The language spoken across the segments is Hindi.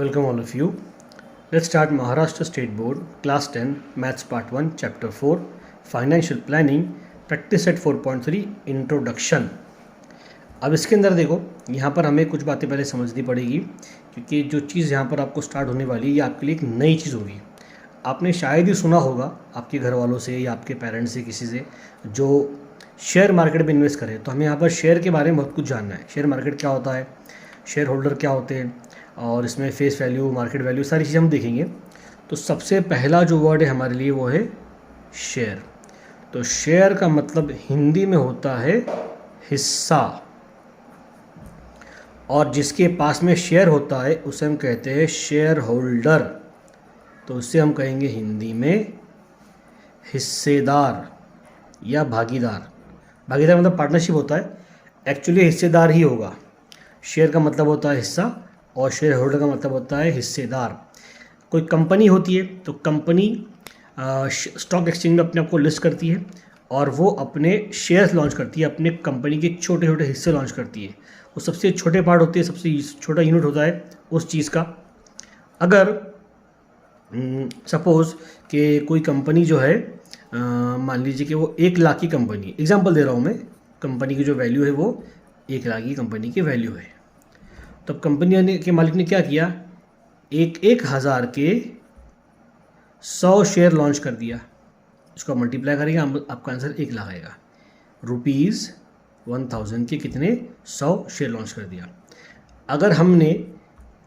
Welcome all of you. Let's start Maharashtra State Board Class 10 Maths Part 1 Chapter 4 Financial Planning Practice Set 4.3 Introduction। अब इसके अंदर देखो, यहाँ पर हमें कुछ बातें पहले समझनी पड़ेगी, क्योंकि जो चीज़ यहाँ पर आपको स्टार्ट होने वाली है ये आपके लिए एक नई चीज़ होगी। आपने शायद ही सुना होगा आपके घर वालों से या आपके पेरेंट्स से, किसी से, जो शेयर मार्केट में इन्वेस्ट करे। तो हमें यहाँ पर शेयर के बारे में बहुत कुछ जानना है। शेयर मार्केट क्या होता है, शेयर होल्डर क्या होते हैं, और इसमें फेस वैल्यू, मार्केट वैल्यू, सारी चीज़ें हम देखेंगे। तो सबसे पहला जो वर्ड है हमारे लिए वो है शेयर। तो शेयर का मतलब हिंदी में होता है हिस्सा, और जिसके पास में शेयर होता है उसे हम कहते हैं शेयर होल्डर। तो उससे हम कहेंगे हिंदी में हिस्सेदार या भागीदार। भागीदार मतलब पार्टनरशिप होता है, एक्चुअली हिस्सेदार ही होगा। शेयर का मतलब होता है हिस्सा और शेयर होल्डर का मतलब होता है हिस्सेदार। कोई कंपनी होती है तो कंपनी स्टॉक एक्सचेंज में अपने आप को लिस्ट करती है और वो अपने शेयर्स लॉन्च करती है, अपने कंपनी के छोटे छोटे हिस्से लॉन्च करती है। वो सबसे छोटे पार्ट होते हैं, सबसे छोटा यूनिट होता है उस चीज़ का। अगर सपोज़ कि कोई कंपनी जो है, मान लीजिए कि वो 1 लाख की कंपनी, एग्जांपल दे रहा हूँ मैं, कंपनी की जो वैल्यू है वो 1 लाख की कंपनी की वैल्यू है। तब कंपनी के मालिक ने क्या किया, 1,000 के 100 शेयर लॉन्च कर दिया। इसको मल्टीप्लाई करेंगे, आपका आंसर 1 लाख आएगा। ₹1000 के कितने 100 शेयर लॉन्च कर दिया। अगर हमने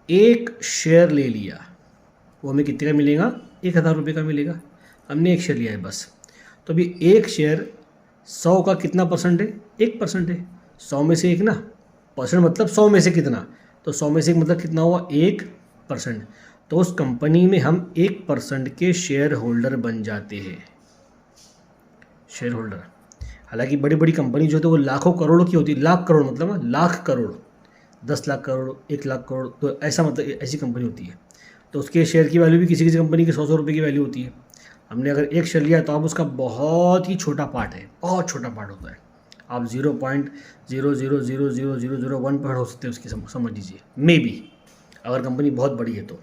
1 शेयर ले लिया, वो हमें कितने का मिलेगा, 1,000 रुपये का मिलेगा। हमने 1 शेयर लिया है बस। तो अभी 1 शेयर 100 का कितना परसेंट है, 1% है। 100 में से 1 ना, परसेंट मतलब 100 में से कितना, तो 100 में से 1 मतलब कितना हुआ, 1%। तो उस कंपनी में हम 1% के शेयर होल्डर बन जाते हैं, शेयर होल्डर। हालांकि बड़ी बड़ी कंपनी जो है वो लाखों करोड़ों की होती है। लाख करोड़ मतलब लाख करोड़, 10 लाख करोड़, 1 लाख करोड़, तो ऐसा मतलब ऐसी कंपनी होती है। तो उसके शेयर की वैल्यू भी किसी किसी कंपनी की 100 रुपये की वैल्यू होती है। हमने अगर 1 शेयर लिया तो अब उसका बहुत ही छोटा पार्ट है, बहुत छोटा पार्ट होता है। आप 0.000001 पर हो सकते हैं उसकी, समझ लीजिए, मे बी, अगर कंपनी बहुत बड़ी है तो।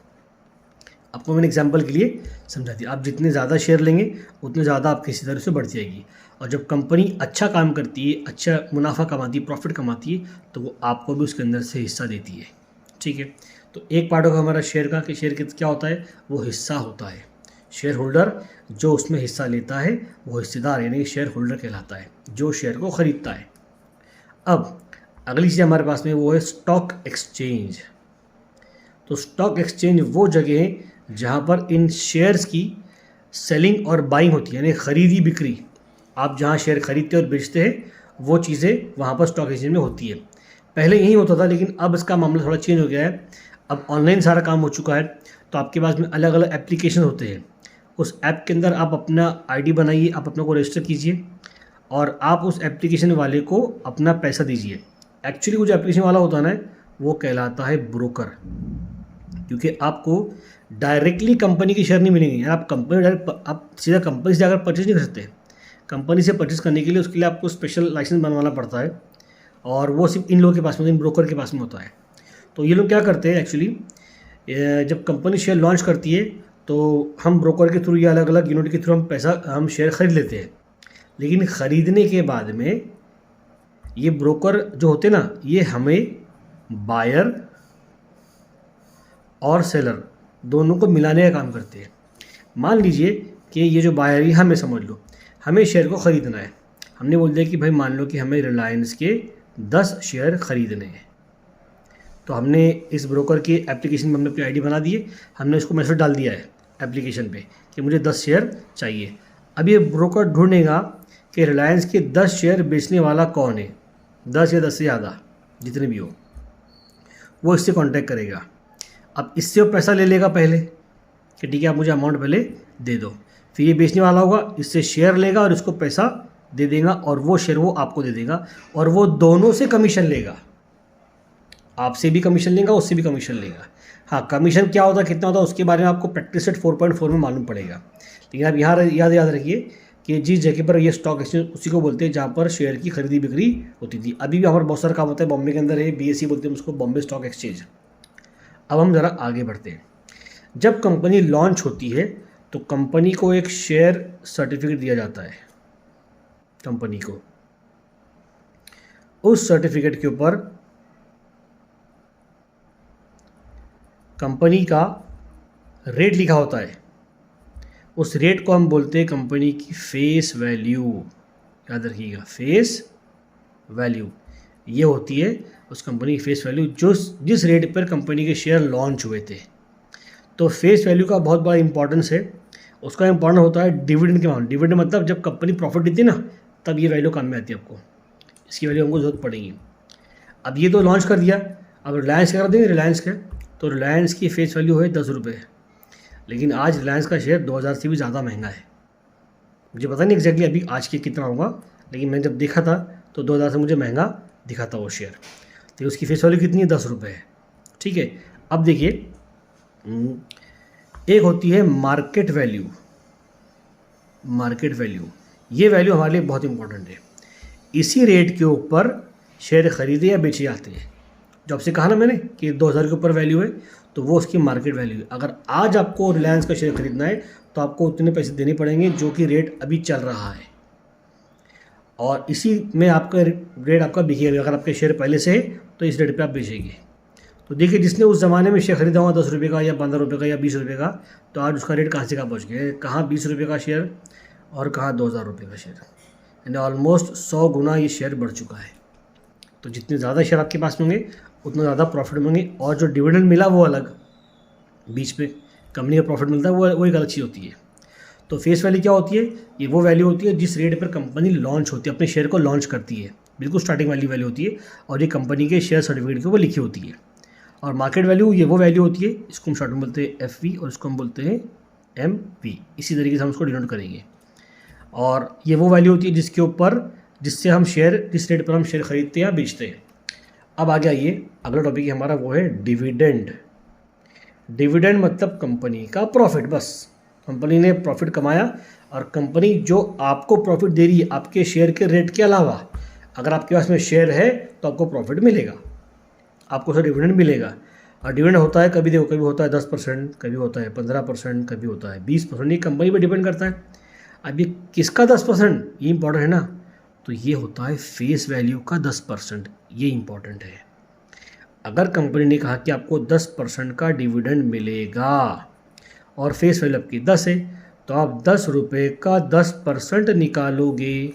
आपको मैंने एग्जांपल के लिए समझा दिया। आप जितने ज़्यादा शेयर लेंगे उतने ज़्यादा आपकी हिस्सेदारी से बढ़ जाएगी। और जब कंपनी अच्छा काम करती है, अच्छा मुनाफा कमाती है, प्रॉफिट कमाती है, तो वो आपको भी उसके अंदर से हिस्सा देती है। ठीक है, तो एक पार्ट होगा हमारा शेयर का, कि शेयर क्या होता है, वो हिस्सा होता है। शेयर होल्डर जो उसमें हिस्सा लेता है वो हिस्सेदार यानी शेयर होल्डर कहलाता है, जो शेयर को ख़रीदता है। अब अगली चीज़ हमारे पास में वो है स्टॉक एक्सचेंज। तो स्टॉक एक्सचेंज वो जगह है जहाँ पर इन शेयर्स की सेलिंग और बाइंग होती है, यानी खरीदी बिक्री। आप जहाँ शेयर खरीदते और बेचते हैं वो चीज़ें वहाँ पर स्टॉक एक्सचेंज में होती है। पहले यही होता था, लेकिन अब इसका मामला थोड़ा चेंज हो गया है। अब ऑनलाइन सारा काम हो चुका है, तो आपके पास में अलग अलग एप्लीकेशन होते हैं। उस ऐप के अंदर आप अपना आईडी बनाइए, आप अपने को रजिस्टर कीजिए और आप उस एप्लीकेशन वाले को अपना पैसा दीजिए। एक्चुअली वो जो एप्लीकेशन वाला होता है ना, वो कहलाता है ब्रोकर, क्योंकि आपको डायरेक्टली कंपनी की शेयर नहीं मिलेंगे। यार आप कंपनी डायरेक्ट, आप सीधा कंपनी से जाकर परचेज नहीं कर सकते। कंपनी से परचेज करने के लिए उसके लिए आपको स्पेशल लाइसेंस बनवाना पड़ता है, और वो सिर्फ इन लोगों के पास में, इन ब्रोकर के पास में होता है। तो ये लोग क्या करते हैं, एक्चुअली जब कंपनी शेयर लॉन्च करती है तो हम ब्रोकर के थ्रू या अलग अलग यूनिट के थ्रू हम शेयर ख़रीद लेते हैं। लेकिन ख़रीदने के बाद में ये ब्रोकर जो होते हैं ना, ये हमें बायर और सेलर दोनों को मिलाने का काम करते हैं। मान लीजिए कि ये जो बायर है, हमें समझ लो, हमें शेयर को ख़रीदना है। हमने बोल दिया कि भाई मान लो कि हमें रिलायंस के 10 शेयर ख़रीदने हैं। तो हमने इस ब्रोकर की एप्लीकेशन में हमने अपनी आईडी बना दी है, हमने उसको मैसेज डाल दिया है एप्लीकेशन पे कि मुझे 10 शेयर चाहिए। अब ये ब्रोकर ढूंढेगा कि रिलायंस के 10 शेयर बेचने वाला कौन है, 10 या 10 से ज़्यादा जितने भी हो, वो इससे कांटेक्ट करेगा। अब इससे वो पैसा ले लेगा पहले कि ठीक है आप मुझे अमाउंट पहले दे दो। फिर ये बेचने वाला होगा, इससे शेयर लेगा और इसको पैसा दे देगा, और वो शेयर वो आपको दे देगा, और वो दोनों से कमीशन लेगा। आपसे भी कमीशन लेगा, उससे भी कमीशन लेगा। हाँ, कमीशन क्या होता है, कितना होता है, उसके बारे में आपको प्रैक्टिस सेट 4.4 में मालूम पड़ेगा। लेकिन आप यहाँ याद रखिए कि जिस जगह पर ये स्टॉक एक्सचेंज, उसी को बोलते हैं जहाँ पर शेयर की खरीदी बिक्री होती थी। अभी भी हमारे बहुत सारा काम होता है, बॉम्बे के अंदर है, BSE बोलते हैं उसको, बॉम्बे स्टॉक एक्सचेंज। अब हम ज़रा आगे बढ़ते हैं। जब कंपनी लॉन्च होती है तो कंपनी को एक शेयर सर्टिफिकेट दिया जाता है। कंपनी को उस सर्टिफिकेट के ऊपर कंपनी का रेट लिखा होता है। उस रेट को हम बोलते हैं कंपनी की फेस वैल्यू। याद रखिएगा, फेस वैल्यू ये होती है उस कंपनी की फेस वैल्यू जो जिस रेट पर कंपनी के शेयर लॉन्च हुए थे। तो फेस वैल्यू का बहुत बड़ा इंपॉर्टेंस है। उसका इंपॉर्टेंट होता है डिविडेंड के मामले। डिविडेंड मतलब जब कंपनी प्रॉफिट देती है ना, तब ये वैल्यू काम में आती है आपको। इसकी वैल्यू हमको जरूरत पड़ेगी। अब ये तो लॉन्च कर दिया, अब रिलायंस क्या कर देंगे, रिलायंस के तो रिलायंस की फेस वैल्यू है 10 रुपये, लेकिन आज रिलायंस का शेयर 2000 से भी ज़्यादा महंगा है। मुझे पता नहीं एग्जैक्टली अभी आज के कितना होगा, लेकिन मैंने जब देखा था तो 2000 से मुझे महंगा दिखा था वो शेयर। तो उसकी फेस वैल्यू कितनी है, 10 रुपये है। ठीक है, अब देखिए, एक होती है मार्केट वैल्यू। मार्केट वैल्यू, ये वैल्यू हमारे लिए बहुत इंपॉर्टेंट है। इसी रेट के ऊपर शेयर खरीदे या बेचे जाते हैं। जो आपसे कहा ना मैंने कि 2000 के ऊपर वैल्यू है, तो वो उसकी मार्केट वैल्यू है। अगर आज आपको रिलायंस का शेयर खरीदना है तो आपको उतने पैसे देने पड़ेंगे जो कि रेट अभी चल रहा है, और इसी में आपका रेट आपका बिकेगा। अगर आपके शेयर पहले से है तो इस रेट पे आप बेचेंगे। तो देखिए, जिसने उस ज़माने में शेयर खरीदा हुआ 10 रुपये का या 15 रुपये का या 20 रुपये का, तो आज उसका रेट कहाँ से कहाँ पहुँच गया। कहाँ 20 रुपये का शेयर और कहाँ 2000 रुपये का शेयर, यानी ऑलमोस्ट 100 गुना ये शेयर बढ़ चुका है। तो जितने ज़्यादा शेयर आपके पास होंगे उतना ज़्यादा प्रॉफिट होंगे, और जो डिविडेंड मिला वो अलग, बीच में कंपनी का प्रॉफिट मिलता है वो एक अलग चीज़ होती है। तो फेस वैल्यू क्या होती है, ये वो वैल्यू होती है जिस रेट पर कंपनी लॉन्च होती है, अपने शेयर को लॉन्च करती है, बिल्कुल स्टार्टिंग वाली वैल्यू होती है, और ये कंपनी के शेयर सर्टिफिकेट के ऊपर लिखी होती है। और मार्केट वैल्यू ये वो वैल्यू होती है, इसको हम शॉर्ट में बोलते हैं FV और इसको हम बोलते हैं MV। इसी तरीके से हम उसको डिनोट करेंगे। और ये वो वैल्यू होती है जिसके ऊपर, जिससे हम शेयर, जिस रेट पर हम शेयर खरीदते हैं या बेचते हैं। अब आगे आइए, अगला टॉपिक हमारा वो है डिविडेंड। डिविडेंड मतलब कंपनी का प्रॉफिट। बस कंपनी ने प्रॉफिट कमाया, और कंपनी जो आपको प्रॉफिट दे रही है आपके शेयर के रेट के अलावा, अगर आपके पास में शेयर है तो आपको प्रॉफिट मिलेगा, आपको उसका डिविडेंड मिलेगा। और डिविडेंड होता है कभी देखो, कभी होता है 10%, कभी होता है 15%, कभी होता है 20%। ये कंपनी पर डिपेंड करता है। अब ये किसका 10%, ये इंपॉर्टेंट है ना। तो ये होता है फेस वैल्यू का 10%, ये इंपॉर्टेंट है। अगर कंपनी ने कहा कि आपको 10% का डिविडेंड मिलेगा और फेस वैल्यू आपकी 10 है, तो आप 10 रुपये का 10% निकालोगे,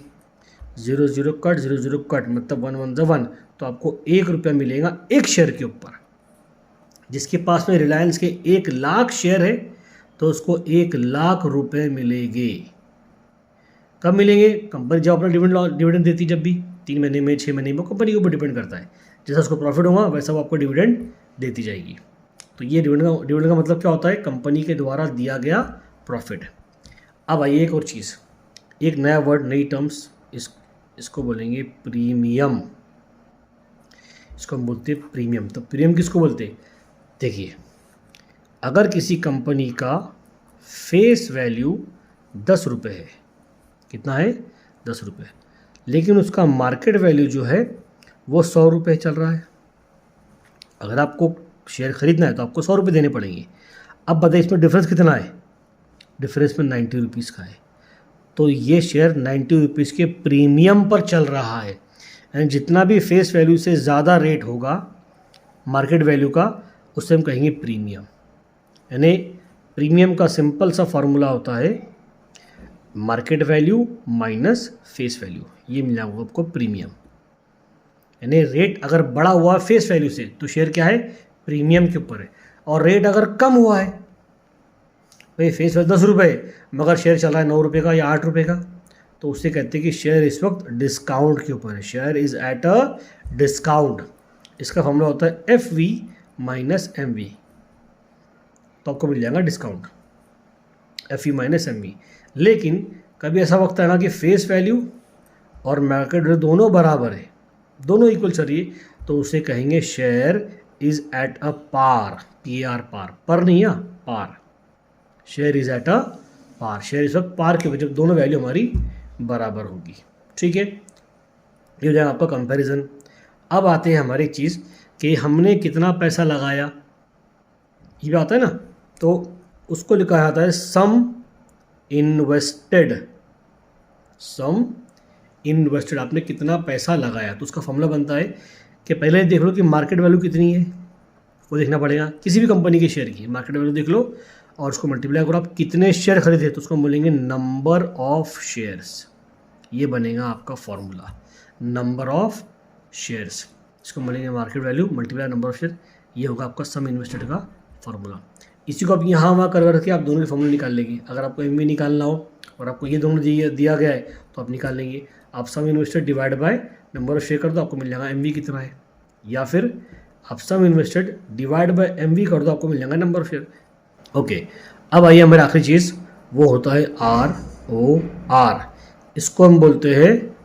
0 0 कट 0 0 कट, मतलब 1 1 1, तो आपको 1 रुपया मिलेगा एक शेयर के ऊपर। जिसके पास में रिलायंस के 1 लाख शेयर है तो उसको 1 लाख रुपये मिलेंगे। कब मिलेंगे, कंपनी जब अपना डिविडेंड देती, जब भी 3 महीने में, 6 महीने में, कंपनी के ऊपर डिपेंड करता है। जैसा उसको प्रॉफिट होगा वैसा वो आपको डिविडेंड देती जाएगी। तो ये डिविडेंड का मतलब क्या होता है, कंपनी के द्वारा दिया गया प्रॉफिट। अब आइए एक और चीज़, एक नया वर्ड, नई टर्म्स, इसको बोलेंगे प्रीमियम। इसको हम बोलते हैं प्रीमियम। तो प्रीमियम किसको बोलते हैं, देखिए, अगर किसी कंपनी का फेस वैल्यू 10 रुपये है, कितना है, 10 रुपये, लेकिन उसका मार्केट वैल्यू जो है वो 100 रुपये चल रहा है। अगर आपको शेयर खरीदना है तो आपको 100 रुपये देने पड़ेंगे। अब बताइए इसमें डिफरेंस कितना है, डिफरेंस में 90 रुपीज़ का है। तो ये शेयर 90 रुपीज़ के प्रीमियम पर चल रहा है। यानी जितना भी फेस वैल्यू से ज़्यादा रेट होगा मार्केट वैल्यू का, उससे हम कहेंगे प्रीमियम। यानी प्रीमियम का सिंपल सा फार्मूला होता है market value minus face value, ये मिला हुआ आपको प्रीमियम। यानी रेट अगर बड़ा हुआ है फेस वैल्यू से तो शेयर क्या है, प्रीमियम के ऊपर है। और रेट अगर कम हुआ है, भाई फेस वैल्यू 10 रुपये मगर शेयर चल रहा है 9 रुपये का या 8 रुपये का, तो उससे कहते हैं कि शेयर इस वक्त डिस्काउंट के ऊपर है, share is at a discount. इसका फॉर्मूला होता है FV माइनस MV, तो आपको मिल जाएगा डिस्काउंट, FV माइनस MV। लेकिन कभी ऐसा वक्त है ना कि फेस वैल्यू और मार्केट वैल्यू दोनों बराबर है, दोनों इक्वल चल रही है, तो उसे कहेंगे share is at a par, PAR, par, पर नहीं है, par. Share is at a par, share इस वक्त पार के, जब दोनों वैल्यू हमारी बराबर होगी। ठीक है, ये हो जाएगा आपका कंपैरिजन। अब आते हैं हमारी चीज़ कि हमने कितना पैसा लगाया, ये भी आता है ना, तो उसको लिखा जाता है सम इन्वेस्टेड, आपने कितना पैसा लगाया। तो उसका फॉर्मूला बनता है कि पहले देख लो कि मार्केट वैल्यू कितनी है, वो देखना पड़ेगा किसी भी कंपनी के शेयर की मार्केट वैल्यू देख लो, और उसको मल्टीप्लाई करो, आप कितने शेयर खरीदे तो उसको बोलेंगे नंबर ऑफ शेयर्स। ये बनेगा आपका फॉर्मूला, नंबर ऑफ शेयर्स, इसको बोलेंगे market value multiply number of share. ये होगा आपका सम इन्वेस्टेड का फॉर्मूला। इसी को आप यहाँ वहाँ कर करके आप दोनों के फॉर्मूला निकाल लेंगे। अगर आपको एम निकालना हो और आपको ये दोनों दिया गया है तो आप निकाल लेंगे। आप sum invested divide by number of share कर दो, आपको मिल जाएगा एम कितना है, या फिर आप sum invested divide bye M कर दो, आपको मिल जाएगा नंबर ऑफ शेयर। ओके, अब आइए हमारी आखिरी चीज़, वो होता है ROR। इसको हम बोलते हैं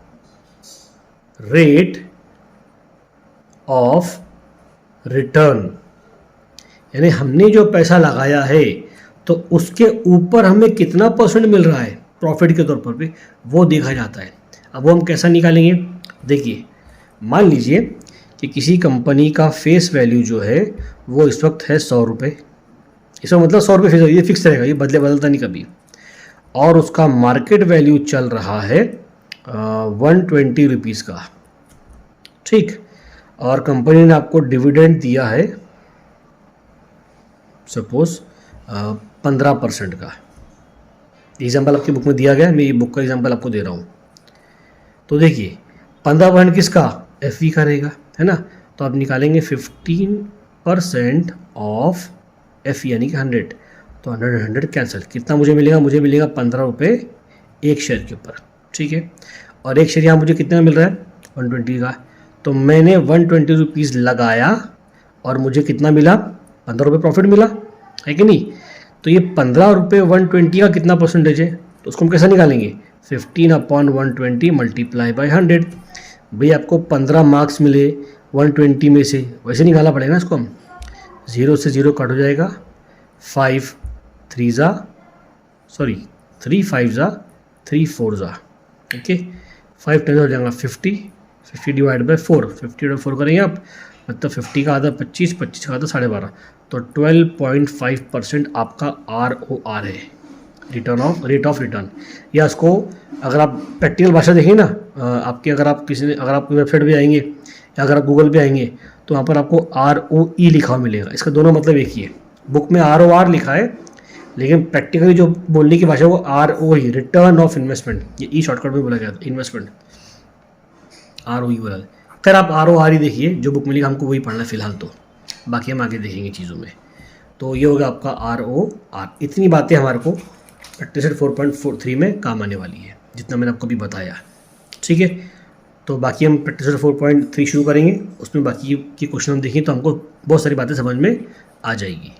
रेट ऑफ रिटर्न, यानी हमने जो पैसा लगाया है तो उसके ऊपर हमें कितना परसेंट मिल रहा है प्रॉफिट के तौर पर भी, वो देखा जाता है। अब वो हम कैसा निकालेंगे, देखिए मान लीजिए कि किसी कंपनी का फेस वैल्यू जो है वो इस वक्त है 100 रुपये, इसका मतलब 100 रुपये फेस वैल्यू, ये फिक्स रहेगा, ये बदलता नहीं कभी, और उसका मार्केट वैल्यू चल रहा है 120 रुपीज़ का, ठीक, और कंपनी ने आपको डिविडेंड दिया है सपोज 15% का। एग्जाम्पल आपकी बुक में दिया गया है, मैं ये बुक का एग्जाम्पल आपको दे रहा हूँ। तो देखिए 15% किसका, FV का रहेगा, है ना, तो आप निकालेंगे 15% ऑफ FV यानी कि 100, तो 100 कैंसिल, कितना मुझे मिलेगा, मुझे मिलेगा 15 रुपये एक शेयर के ऊपर, ठीक है। और एक शेयर यहाँ मुझे कितना मिल रहा है 120 का, तो मैंने 120 रुपीज़ लगाया और मुझे कितना मिला 15 रुपये प्रॉफिट मिला, है कि नहीं। तो ये 15 रुपये 120 का कितना परसेंटेज है, तो उसको हम कैसे निकालेंगे, 15/120 मल्टीप्लाई बाई 100। भाई आपको 15 मार्क्स मिले 120 में से, वैसे निकालना पड़ेगा ना इसको, हम 0 से 0 कट हो जाएगा, 3 5 3 4 ओके, 5 10 हो जाएगा 50 डिवाइड बाई 4, 50/4 करेंगे आप, मतलब 50 का आधा 25, 25 का आधा 12.5, तो 12.5% आपका ROR है, रेट ऑफ रिटर्न। या इसको अगर आप प्रैक्टिकल भाषा देखेंगे ना, आपके अगर आप वेबसाइट पे आएंगे या अगर आप गूगल पे आएंगे तो वहाँ पर आपको ROE लिखा हुआ मिलेगा, इसका दोनों मतलब एक ही है। बुक में ROR लिखा है, लेकिन प्रैक्टिकली जो बोलने की भाषा वो ROE, रिटर्न ऑफ इन्वेस्टमेंट, ये ई शॉर्टकट में बोला गया था, इन्वेस्टमेंट ROE बोला। खैर आप ROR ही देखिए, जो बुक मिलेगा हमको वही पढ़ना है फिलहाल, तो बाकी हम आगे देखेंगे चीज़ों में। तो ये होगा आपका ROR। इतनी बातें हमारे को प्रैक्टिस 4.43 में काम आने वाली है, जितना मैंने आपको अभी बताया, ठीक है। तो बाकी हम प्रैक्टिस 4.3 शुरू करेंगे, उसमें बाकी के क्वेश्चन हम देखें तो हमको बहुत सारी बातें समझ में आ जाएगी।